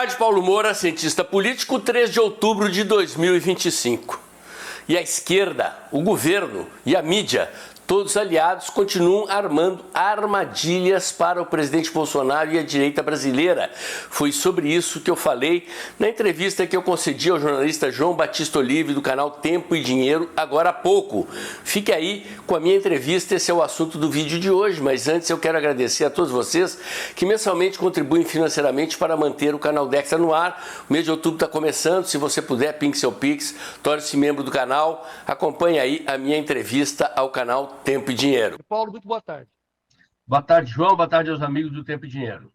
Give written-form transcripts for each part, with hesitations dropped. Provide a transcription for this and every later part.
tarde, Paulo Moura, cientista político, 3 de outubro de 2025. E a esquerda, o governo e a mídia, todos aliados, continuam armando armadilhas para o presidente Bolsonaro e a direita brasileira. Foi sobre isso que eu falei na entrevista que eu concedi ao jornalista João Batista Olive do canal Tempo e Dinheiro agora há pouco. Fique aí com a minha entrevista, esse é o assunto do vídeo de hoje, mas antes eu quero agradecer a todos vocês que mensalmente contribuem financeiramente para manter o canal Dextra no ar. O mês de outubro está começando, se você puder, ping seu Pix, torne-se membro do canal, acompanhe aí a minha entrevista ao canal Tempo e Dinheiro. Paulo, muito boa tarde. Boa tarde, João. Boa tarde aos amigos do Tempo e Dinheiro.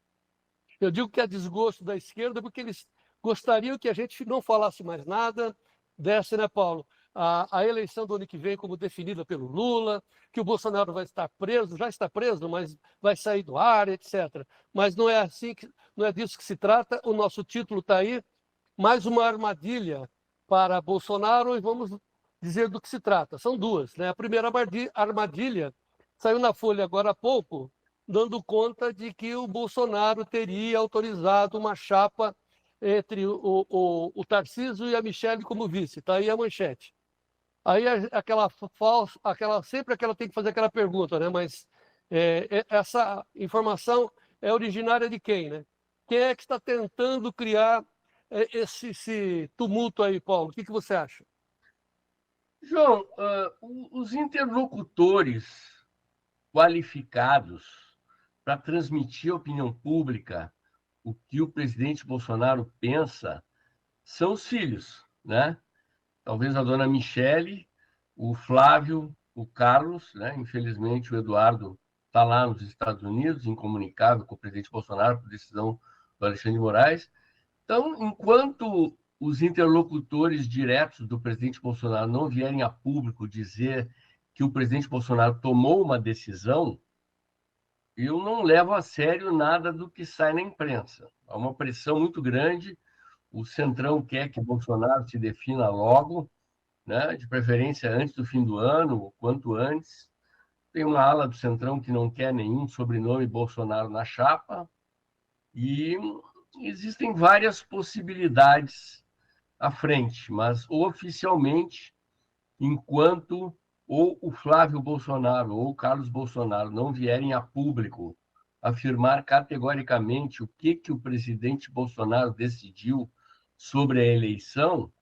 Eu digo que é desgosto da esquerda porque eles gostariam que a gente não falasse mais nada dessa, né, Paulo? A eleição do ano que vem como definida pelo Lula, que o Bolsonaro vai estar preso, já está preso, mas vai sair do ar, etc. Mas não é assim, não é disso que se trata. O nosso título está aí, mais uma armadilha para Bolsonaro, e vamos dizer do que se trata. São duas, né? A primeira armadilha saiu na Folha agora há pouco, dando conta de que o Bolsonaro teria autorizado uma chapa entre o Tarcísio e a Michelle como vice. Está aí a manchete. Aí sempre aquela tem que fazer aquela pergunta, né? Mas essa informação é originária de quem, né? Quem é que está tentando criar esse tumulto aí, Paulo? O que você acha? João, os interlocutores qualificados para transmitir à opinião pública o que o presidente Bolsonaro pensa são os filhos, né? Talvez a dona Michele, o Flávio, o Carlos, né? Infelizmente o Eduardo está lá nos Estados Unidos, incomunicável com o presidente Bolsonaro por decisão do Alexandre de Moraes. Então, enquanto os interlocutores diretos do presidente Bolsonaro não vierem a público dizer que o presidente Bolsonaro tomou uma decisão, eu não levo a sério nada do que sai na imprensa. Há uma pressão muito grande, o Centrão quer que Bolsonaro se defina logo, né? De preferência antes do fim do ano, ou quanto antes. Tem uma ala do Centrão que não quer nenhum sobrenome Bolsonaro na chapa, e existem várias possibilidades à frente, mas oficialmente, enquanto ou o Flávio Bolsonaro ou o Carlos Bolsonaro não vierem a público afirmar categoricamente o que o presidente Bolsonaro decidiu sobre a eleição,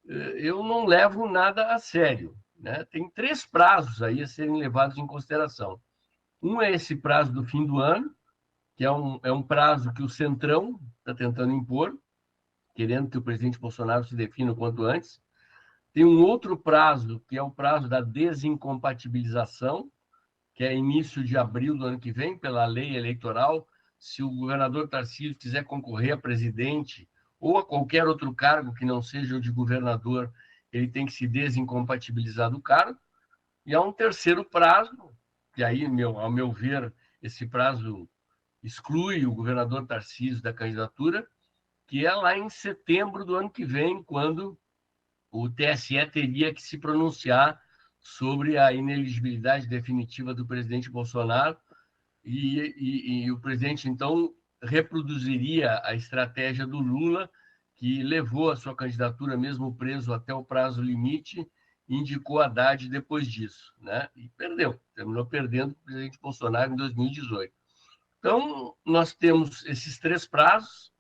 eu não levo nada a sério, né? Tem 3 prazos aí a serem levados em consideração. Um é esse prazo do fim do ano, que é um prazo que o Centrão está tentando impor, querendo que o presidente Bolsonaro se defina o quanto antes. Tem um outro prazo, que é o prazo da desincompatibilização, que é início de abril do ano que vem, pela lei eleitoral. Se o governador Tarcísio quiser concorrer a presidente ou a qualquer outro cargo que não seja o de governador, ele tem que se desincompatibilizar do cargo. E há um terceiro prazo, que aí, ao meu ver, esse prazo exclui o governador Tarcísio da candidatura, que é lá em setembro do ano que vem, quando o TSE teria que se pronunciar sobre a ineligibilidade definitiva do presidente Bolsonaro, e o presidente, então, reproduziria a estratégia do Lula, que levou a sua candidatura, mesmo preso até o prazo limite, e indicou Haddad depois disso, né? E perdeu, terminou perdendo o presidente Bolsonaro em 2018. Então, nós temos esses 3 prazos,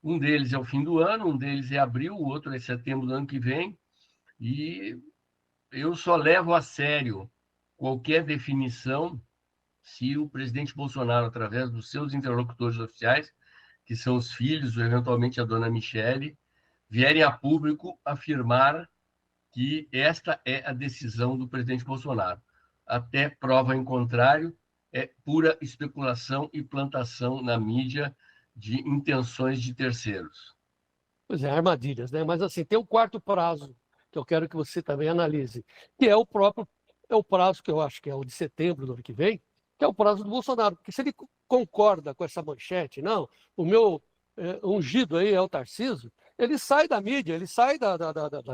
um deles é o fim do ano, um deles é abril, o outro é setembro do ano que vem, e eu só levo a sério qualquer definição se o presidente Bolsonaro, através dos seus interlocutores oficiais, que são os filhos, ou eventualmente a dona Michele, vierem a público afirmar que esta é a decisão do presidente Bolsonaro. Até prova em contrário, é pura especulação e plantação na mídia de intenções de terceiros. Pois é, armadilhas, né? Mas assim, tem um quarto prazo que eu quero que você também analise, que é o prazo que eu acho que é o de setembro do ano que vem, que é o prazo do Bolsonaro. Porque se ele concorda com essa manchete, não, o meu ungido aí é o Tarcísio, ele sai da mídia, ele sai da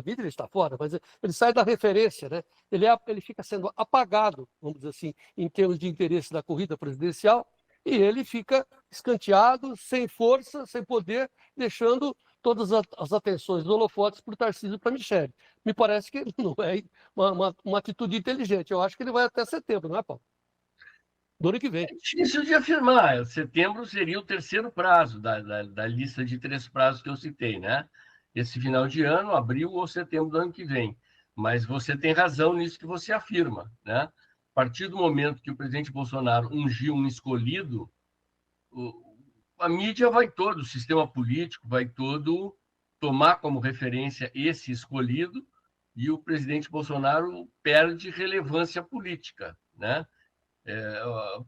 mídia, ele está fora, mas ele sai da referência, né? Ele fica sendo apagado, vamos dizer assim, em termos de interesse da corrida presidencial, e ele fica escanteado, sem força, sem poder, deixando todas as atenções dos holofotes para o Tarcísio e para a Michelle. Me parece que não é uma atitude inteligente. Eu acho que ele vai até setembro, não é, Paulo? Do ano que vem. É difícil de afirmar. Setembro seria o terceiro prazo da lista de 3 prazos que eu citei, né? Esse final de ano, abril ou setembro do ano que vem. Mas você tem razão nisso que você afirma, né? A partir do momento que o presidente Bolsonaro ungiu um escolhido, a mídia vai todo, o sistema político vai todo tomar como referência esse escolhido e o presidente Bolsonaro perde relevância política, né?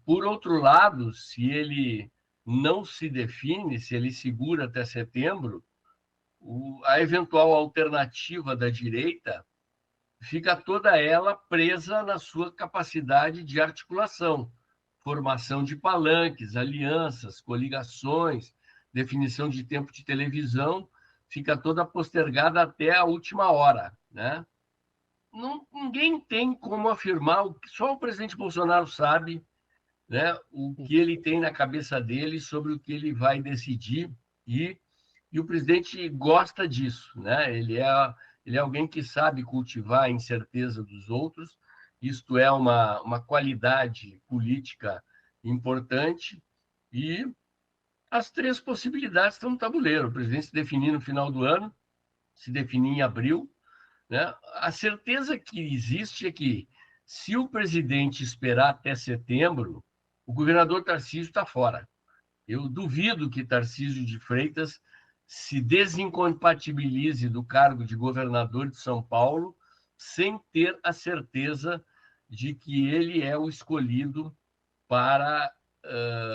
Por outro lado, se ele não se define, se ele segura até setembro, a eventual alternativa da direita fica toda ela presa na sua capacidade de articulação, formação de palanques, alianças, coligações, definição de tempo de televisão, fica toda postergada até a última hora, né? Ninguém tem como afirmar, só o presidente Bolsonaro sabe, né, o que ele tem na cabeça dele sobre o que ele vai decidir, e o presidente gosta disso, né? Ele é alguém que sabe cultivar a incerteza dos outros, isto é uma qualidade política importante, e as 3 possibilidades estão no tabuleiro. O presidente se definir no final do ano, se definir em abril, né? A certeza que existe é que, se o presidente esperar até setembro, o governador Tarcísio está fora. Eu duvido que Tarcísio de Freitas se desincompatibilize do cargo de governador de São Paulo sem ter a certeza de que ele é o escolhido para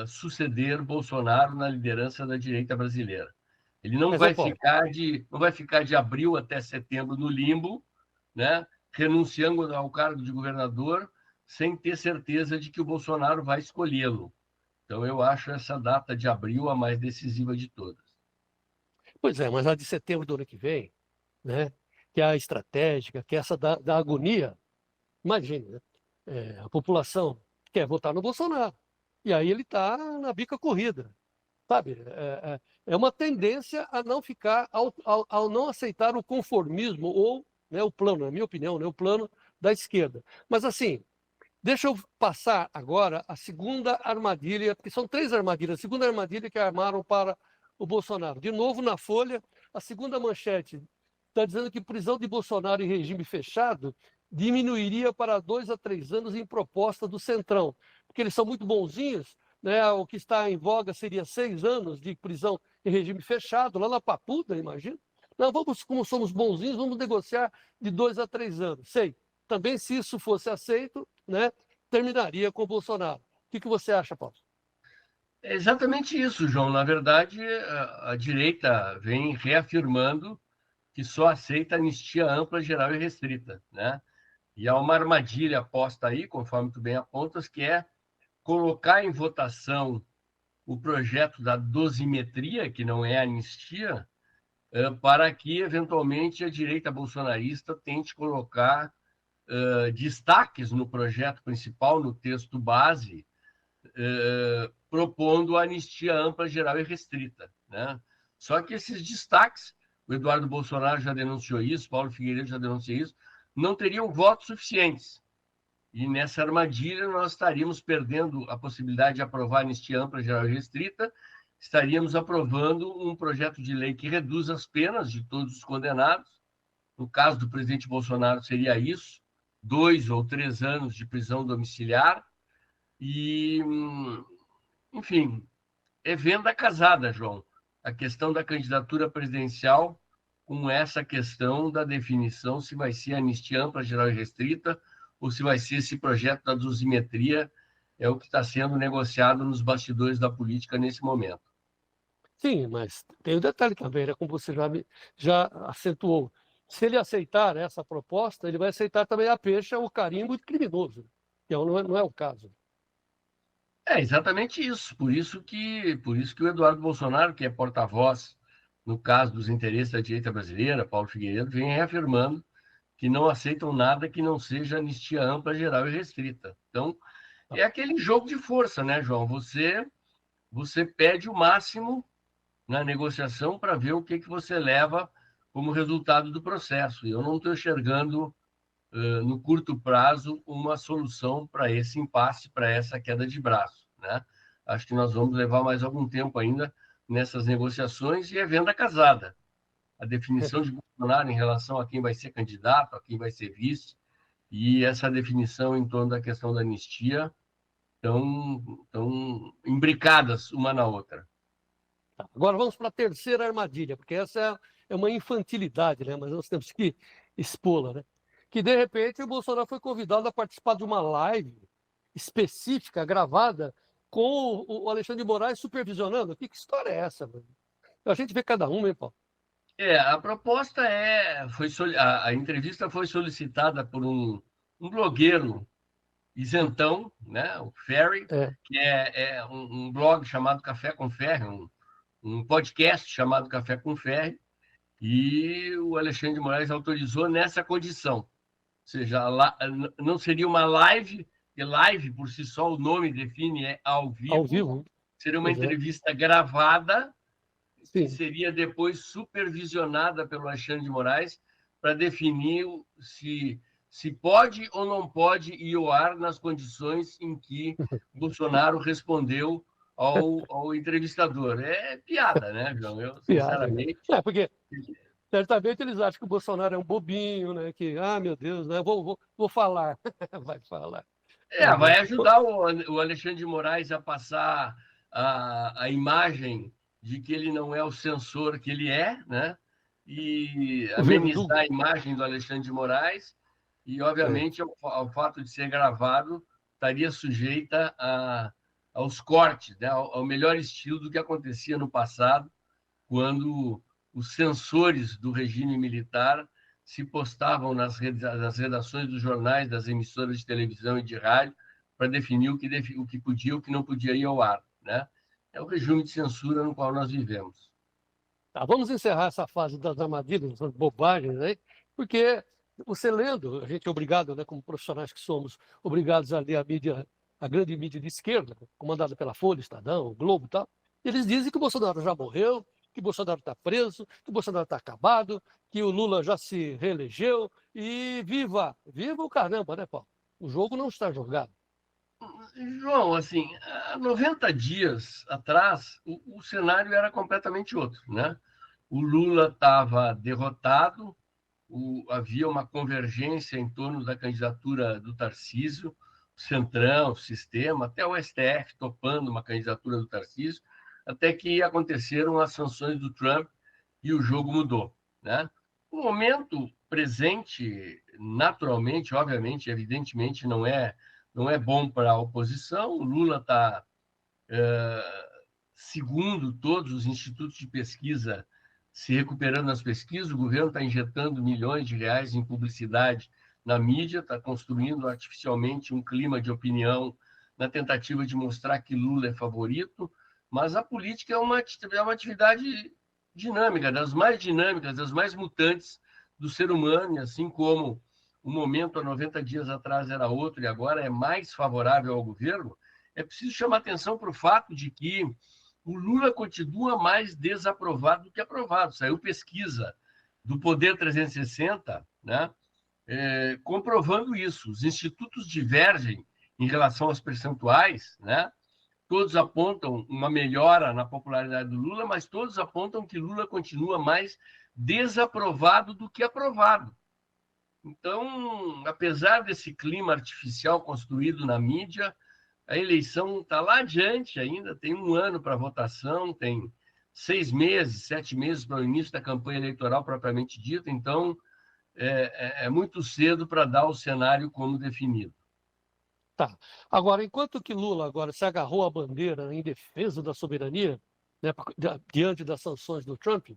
suceder Bolsonaro na liderança da direita brasileira. Ele não vai ficar de abril até setembro no limbo, né, renunciando ao cargo de governador sem ter certeza de que o Bolsonaro vai escolhê-lo. Então, eu acho essa data de abril a mais decisiva de todas. Pois é, mas a de setembro do ano que vem, né, que é a estratégica, que é essa da agonia, imagine, né? A população quer votar no Bolsonaro, e aí ele está na bica corrida, sabe? É uma tendência a não ficar, ao não aceitar o conformismo ou, né, o plano, na minha opinião, né, o plano da esquerda. Mas assim, deixa eu passar agora a segunda armadilha, porque são 3 armadilhas. A segunda armadilha que armaram para o Bolsonaro. De novo, na Folha, a segunda manchete está dizendo que prisão de Bolsonaro em regime fechado diminuiria para 2 a 3 anos em proposta do Centrão, porque eles são muito bonzinhos, né? O que está em voga seria 6 anos de prisão em regime fechado, lá na Papuda, imagina. Não, vamos, como somos bonzinhos, vamos negociar de 2 a 3 anos. Sei. Também, se isso fosse aceito, né, terminaria com o Bolsonaro. O que você acha, Paulo? É exatamente isso, João. Na verdade, a direita vem reafirmando que só aceita anistia ampla, geral e restrita, né? E há uma armadilha posta aí, conforme tu bem apontas, que é colocar em votação o projeto da dosimetria, que não é anistia, para que, eventualmente, a direita bolsonarista tente colocar destaques no projeto principal, no texto base, propondo a anistia ampla, geral e restrita, né? Só que esses destaques, o Eduardo Bolsonaro já denunciou isso, Paulo Figueiredo já denunciou isso, não teriam votos suficientes. E nessa armadilha nós estaríamos perdendo a possibilidade de aprovar a anistia ampla, geral e restrita, estaríamos aprovando um projeto de lei que reduz as penas de todos os condenados. No caso do presidente Bolsonaro seria isso, 2 ou 3 anos de prisão domiciliar. E, enfim, é venda casada, João. A questão da candidatura presidencial com essa questão da definição se vai ser anistia ampla, geral e restrita ou se vai ser esse projeto da dosimetria, é o que está sendo negociado nos bastidores da política nesse momento. Sim, mas tem um detalhe também, né? Como você já acentuou. Se ele aceitar essa proposta, ele vai aceitar também a pecha, o carimbo de criminoso, que não é o caso. É exatamente isso. Por isso que o Eduardo Bolsonaro, que é porta-voz, no caso dos interesses da direita brasileira, Paulo Figueiredo, vem reafirmando que não aceitam nada que não seja anistia ampla, geral e restrita. Então, é aquele jogo de força, né, João? Você você pede o máximo na negociação para ver o que você leva como resultado do processo. E eu não estou enxergando, no curto prazo, uma solução para esse impasse, para essa queda de braço, né? Acho que nós vamos levar mais algum tempo ainda nessas negociações e é venda casada. A definição de Bolsonaro em relação a quem vai ser candidato, a quem vai ser vice, e essa definição em torno da questão da anistia estão imbricadas uma na outra. Agora vamos para a terceira armadilha, porque essa é uma infantilidade, né? Mas nós temos que expô-la, né? Que de repente o Bolsonaro foi convidado a participar de uma live específica, gravada, com o Alexandre de Moraes supervisionando. Que história é essa, mano? A gente vê cada um, hein, Paulo? A proposta a entrevista foi solicitada por um blogueiro isentão, né? O Ferry, que é um blog chamado Café com Ferry, um podcast chamado Café com Ferry, e o Alexandre de Moraes autorizou nessa condição. Ou seja, não seria uma live, e live por si só, o nome define, é ao vivo. Ao vivo. Seria uma entrevista gravada, Sim. que seria depois supervisionada pelo Alexandre de Moraes para definir se pode ou não pode ir ao ar nas condições em que Bolsonaro respondeu ao entrevistador. É piada, né, João? Eu, sinceramente... Porque certamente eles acham que o Bolsonaro é um bobinho, né? Que, meu Deus, né? Vou falar. Vai falar. Vai ajudar o Alexandre de Moraes a passar a imagem de que ele não é o censor que ele é, né? E amenizar a imagem do Alexandre de Moraes e, obviamente, ao fato de ser gravado, estaria sujeita aos cortes, né? Ao melhor estilo do que acontecia no passado, quando os censores do regime militar se postavam nas redações dos jornais, das emissoras de televisão e de rádio, para definir o que podia e o que não podia ir ao ar, né? É o regime de censura no qual nós vivemos. Tá, vamos encerrar essa fase das armadilhas, das bobagens aí, porque você lendo, a gente é obrigado, né, como profissionais que somos, obrigados a ler a grande mídia de esquerda, comandada pela Folha, Estadão, o Globo e tal, eles dizem que o Bolsonaro já morreu, que o Bolsonaro está preso, que o Bolsonaro está acabado, que o Lula já se reelegeu e viva o caramba, né, Paulo? O jogo não está jogado. João, assim, há 90 dias atrás, o cenário era completamente outro, né? O Lula estava derrotado, havia uma convergência em torno da candidatura do Tarcísio, o Centrão, o Sistema, até o STF topando uma candidatura do Tarcísio, até que aconteceram as sanções do Trump e o jogo mudou, né? O momento presente, naturalmente, obviamente, evidentemente, não é bom para a oposição. O Lula está, segundo todos os institutos de pesquisa, se recuperando nas pesquisas. O governo está injetando milhões de reais em publicidade na mídia, está construindo artificialmente um clima de opinião na tentativa de mostrar que Lula é favorito, mas a política é uma atividade dinâmica, das mais mutantes do ser humano, e assim como o momento há 90 dias atrás era outro e agora é mais favorável ao governo, é preciso chamar atenção para o fato de que o Lula continua mais desaprovado do que aprovado. Saiu pesquisa do Poder 360, né, comprovando isso. Os institutos divergem em relação aos percentuais, né? Todos apontam uma melhora na popularidade do Lula, mas todos apontam que Lula continua mais desaprovado do que aprovado. Então, apesar desse clima artificial construído na mídia, a eleição está lá adiante ainda, tem 1 ano para votação, tem 6 meses, 7 meses para o início da campanha eleitoral propriamente dita, então é muito cedo para dar o cenário como definido. Tá. Agora, enquanto que Lula agora se agarrou à bandeira em defesa da soberania, né, diante das sanções do Trump,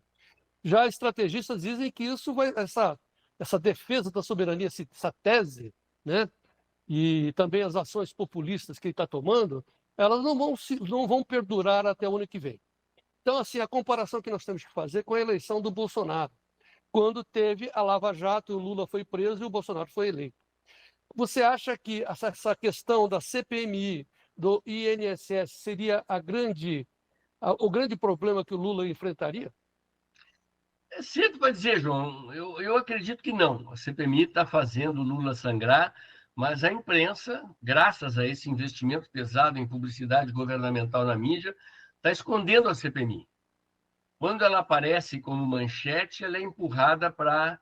já estrategistas dizem que essa defesa da soberania, essa tese, né, e também as ações populistas que ele está tomando, elas não vão perdurar até o ano que vem. Então, assim, a comparação que nós temos que fazer com a eleição do Bolsonaro, quando teve a Lava Jato, o Lula foi preso e o Bolsonaro foi eleito. Você acha que essa questão da CPMI do INSS seria o grande problema que o Lula enfrentaria? É cedo para dizer, João. Eu acredito que não. A CPMI está fazendo o Lula sangrar, mas a imprensa, graças a esse investimento pesado em publicidade governamental na mídia, está escondendo a CPMI. Quando ela aparece como manchete, ela é empurrada para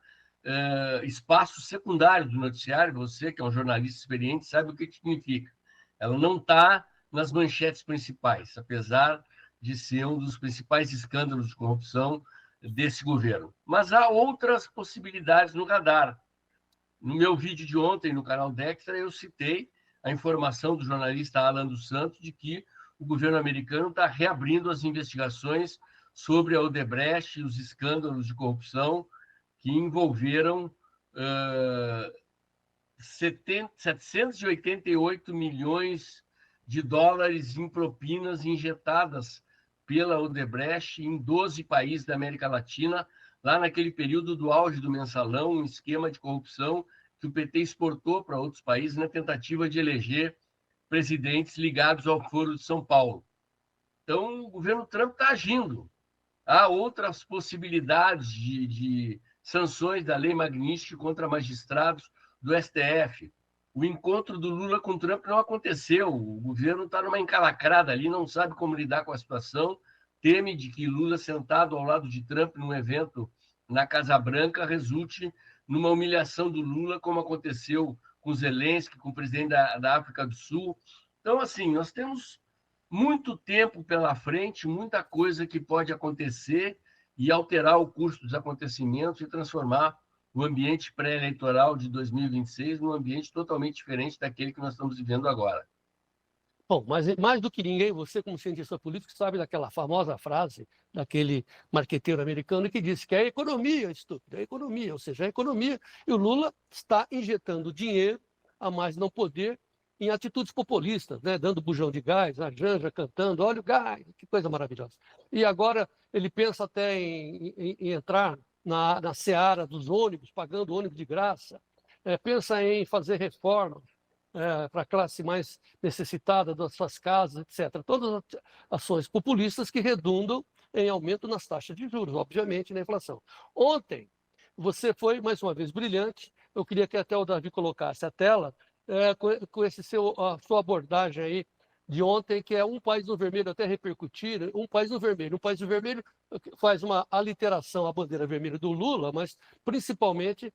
espaços secundários do noticiário. Você, que é um jornalista experiente, sabe o que significa. Ela não está nas manchetes principais, apesar de ser um dos principais escândalos de corrupção desse governo. Mas há outras possibilidades no radar. No meu vídeo de ontem, no canal Dextra, eu citei a informação do jornalista Alan dos Santos de que o governo americano está reabrindo as investigações sobre a Odebrecht e os escândalos de corrupção que envolveram 788 milhões de dólares em propinas injetadas pela Odebrecht em 12 países da América Latina, lá naquele período do auge do mensalão, um esquema de corrupção que o PT exportou para outros países na tentativa de eleger presidentes ligados ao Foro de São Paulo. Então, o governo Trump está agindo. Há outras possibilidades de sanções da Lei Magnitsky contra magistrados do STF. O encontro do Lula com o Trump não aconteceu. O governo está numa encalacrada ali, não sabe como lidar com a situação, teme de que Lula, sentado ao lado de Trump num evento na Casa Branca, resulte numa humilhação do Lula, como aconteceu com Zelensky, com o presidente da África do Sul. Então, assim, nós temos muito tempo pela frente, muita coisa que pode acontecer e alterar o curso dos acontecimentos e transformar o ambiente pré-eleitoral de 2026 num ambiente totalmente diferente daquele que nós estamos vivendo agora. Bom, mas mais do que ninguém, você como cientista político sabe daquela famosa frase daquele marqueteiro americano que disse que a economia, estúpido, a economia, ou seja, a economia, e o Lula está injetando dinheiro a mais não poder em atitudes populistas, né? Dando bujão de gás, a Janja cantando, olha o gás, que coisa maravilhosa. E agora ele pensa até em entrar na seara dos ônibus, pagando ônibus de graça, pensa em fazer reformas para a classe mais necessitada das suas casas, etc. Todas as ações populistas que redundam em aumento nas taxas de juros, obviamente, na inflação. Ontem, você foi, mais uma vez, brilhante. Eu queria que até o Davi colocasse a tela com a sua abordagem aí de ontem, que é um país no vermelho, até repercutir, um país no vermelho. Um país no vermelho faz uma aliteração à bandeira vermelha do Lula, mas principalmente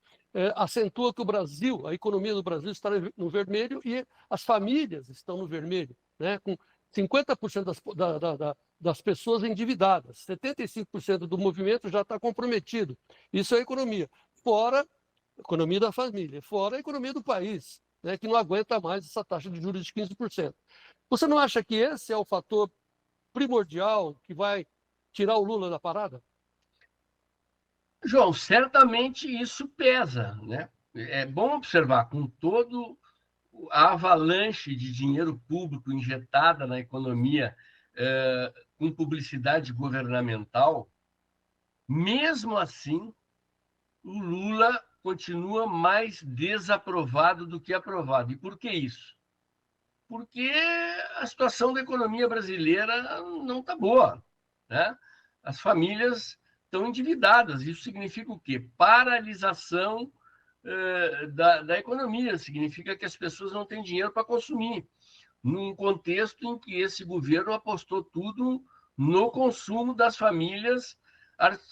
acentua que o Brasil, a economia do Brasil está no vermelho e as famílias estão no vermelho, né? Com 50% das pessoas endividadas, 75% do movimento já está comprometido. Isso é a economia. Fora a economia da família, fora a economia do país, né, que não aguenta mais essa taxa de juros de 15%. Você não acha que esse é o fator primordial que vai tirar o Lula da parada? João, certamente isso pesa, né? É bom observar, com todo a avalanche de dinheiro público injetada na economia com publicidade governamental, mesmo assim, o Lula continua mais desaprovado do que aprovado. E por que isso? Porque a situação da economia brasileira não está boa, né? As famílias estão endividadas. Isso significa o quê? Paralisação da economia. Significa que as pessoas não têm dinheiro para consumir, num contexto em que esse governo apostou tudo no consumo das famílias,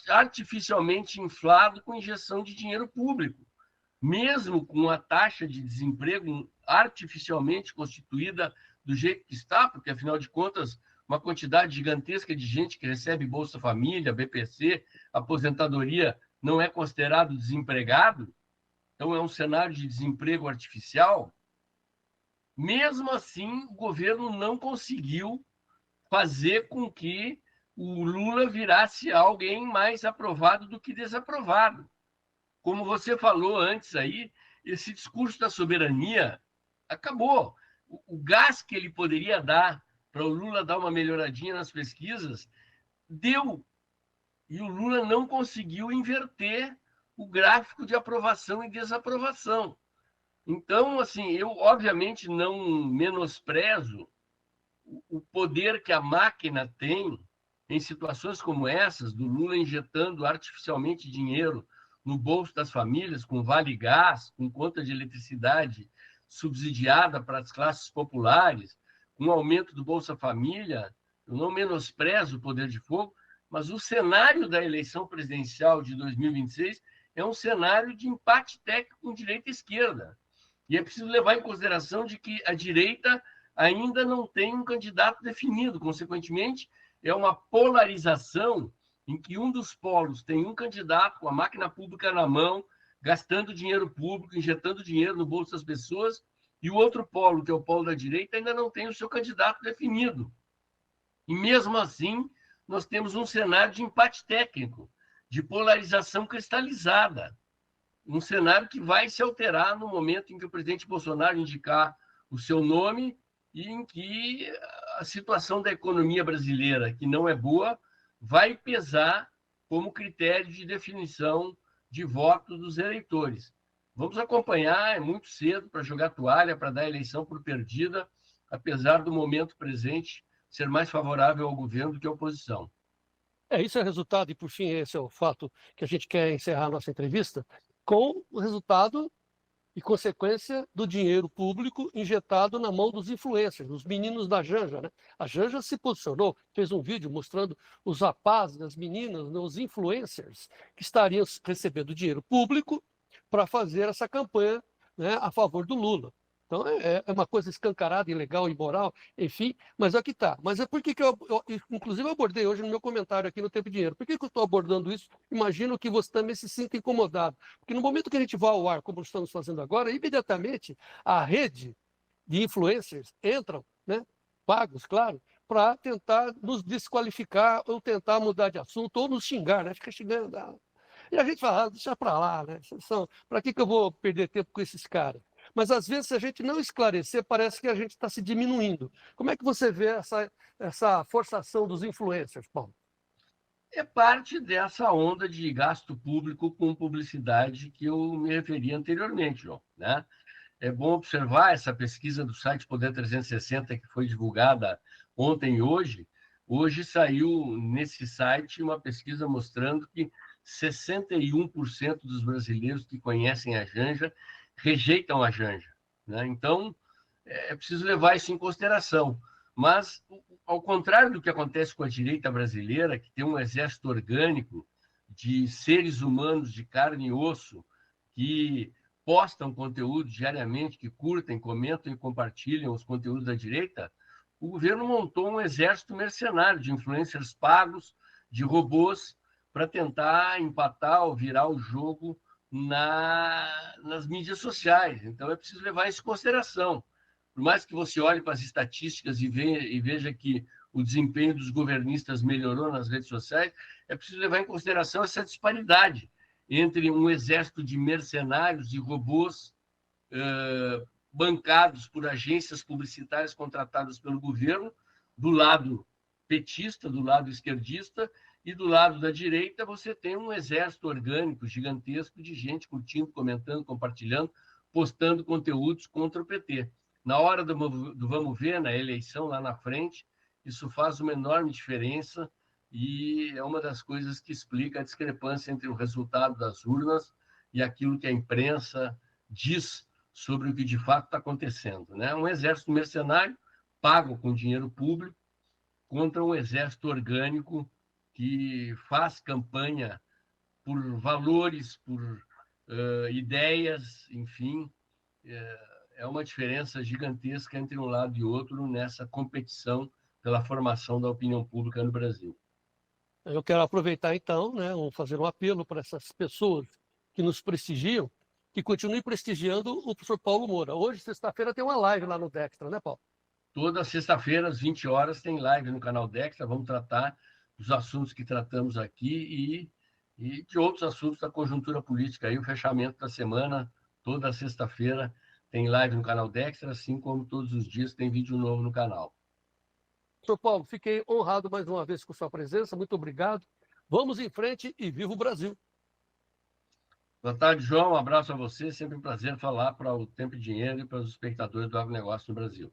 artificialmente inflado com injeção de dinheiro público. Mesmo com a taxa de desemprego artificialmente constituída do jeito que está, porque, afinal de contas, uma quantidade gigantesca de gente que recebe Bolsa Família, BPC, aposentadoria, não é considerado desempregado, então é um cenário de desemprego artificial. Mesmo assim, o governo não conseguiu fazer com que o Lula virasse alguém mais aprovado do que desaprovado. Como você falou antes aí, esse discurso da soberania acabou. O gás que ele poderia dar para o Lula dar uma melhoradinha nas pesquisas, deu. E o Lula não conseguiu inverter o gráfico de aprovação e desaprovação. Então, assim, eu obviamente não menosprezo o poder que a máquina tem em situações como essas, do Lula injetando artificialmente dinheiro no bolso das famílias, com vale gás, com conta de eletricidade subsidiada para as classes populares, com o aumento do Bolsa Família. Eu não menosprezo o poder de fogo, mas o cenário da eleição presidencial de 2026 é um cenário de empate técnico com direita e esquerda. E é preciso levar em consideração de que a direita ainda não tem um candidato definido. Consequentemente, é uma polarização em que um dos polos tem um candidato com a máquina pública na mão, gastando dinheiro público, injetando dinheiro no bolso das pessoas, e o outro polo, que é o polo da direita, ainda não tem o seu candidato definido. E mesmo assim, nós temos um cenário de empate técnico, de polarização cristalizada. Um cenário que vai se alterar no momento em que o presidente Bolsonaro indicar o seu nome e em que a situação da economia brasileira, que não é boa, vai pesar como critério de definição de voto dos eleitores. Vamos acompanhar, é muito cedo para jogar toalha, para dar a eleição por perdida, apesar do momento presente ser mais favorável ao governo do que à oposição. Isso é resultado, e por fim, esse é o fato que a gente quer encerrar a nossa entrevista, com o resultado e consequência do dinheiro público injetado na mão dos influencers, dos meninos da Janja, né? A Janja se posicionou, fez um vídeo mostrando os rapazes, as meninas, os influencers que estariam recebendo dinheiro público para fazer essa campanha, né, a favor do Lula. Então, é uma coisa escancarada, ilegal, imoral, enfim, mas aqui está. Mas é por que inclusive, eu abordei hoje no meu comentário aqui no Tempo e Dinheiro. Por que eu estou abordando isso? Imagino que você também se sinta incomodado. Porque no momento que a gente vai ao ar, como estamos fazendo agora, imediatamente a rede de influencers entram, né, pagos, claro, para tentar nos desqualificar ou tentar mudar de assunto ou nos xingar, né? Fica xingando. E a gente fala, deixa para lá, né? Para que eu vou perder tempo com esses caras? Mas, às vezes, se a gente não esclarecer, parece que a gente está se diminuindo. Como é que você vê essa forçação dos influencers, Paulo? É parte dessa onda de gasto público com publicidade que eu me referi anteriormente, João, né? É bom observar essa pesquisa do site Poder 360, que foi divulgada ontem e hoje. Hoje saiu nesse site uma pesquisa mostrando que 61% dos brasileiros que conhecem a Janja rejeitam a Janja, né? Então, é preciso levar isso em consideração. Mas, ao contrário do que acontece com a direita brasileira, que tem um exército orgânico de seres humanos de carne e osso que postam conteúdo diariamente, que curtem, comentam e compartilham os conteúdos da direita, o governo montou um exército mercenário de influencers pagos, de robôs, para tentar empatar ou virar o jogo nas mídias sociais. Então, é preciso levar isso em consideração. Por mais que você olhe para as estatísticas e veja que o desempenho dos governistas melhorou nas redes sociais, é preciso levar em consideração essa disparidade entre um exército de mercenários e robôs bancados por agências publicitárias contratadas pelo governo, do lado petista, do lado esquerdista, e do lado da direita você tem um exército orgânico gigantesco de gente curtindo, comentando, compartilhando, postando conteúdos contra o PT. Na hora do vamos ver, na eleição lá na frente, isso faz uma enorme diferença e é uma das coisas que explica a discrepância entre o resultado das urnas e aquilo que a imprensa diz sobre o que de fato está acontecendo, né? Um exército mercenário pago com dinheiro público contra um exército orgânico que faz campanha por valores, por ideias, enfim, é uma diferença gigantesca entre um lado e outro nessa competição pela formação da opinião pública no Brasil. Eu quero aproveitar, então, né, fazer um apelo para essas pessoas que nos prestigiam, que continuem prestigiando o professor Paulo Moura. Hoje, sexta-feira, tem uma live lá no Dextra, né, Paulo? Toda sexta-feira, às 20 horas, tem live no canal Dextra. Vamos tratar dos assuntos que tratamos aqui e de outros assuntos da conjuntura política. Aí, o fechamento da semana, toda sexta-feira, tem live no canal Dextra, assim como todos os dias tem vídeo novo no canal. Professor Paulo, fiquei honrado mais uma vez com sua presença. Muito obrigado. Vamos em frente e viva o Brasil. Boa tarde, João. Um abraço a você. Sempre um prazer falar para o Tempo e Dinheiro e para os espectadores do agronegócio no Brasil.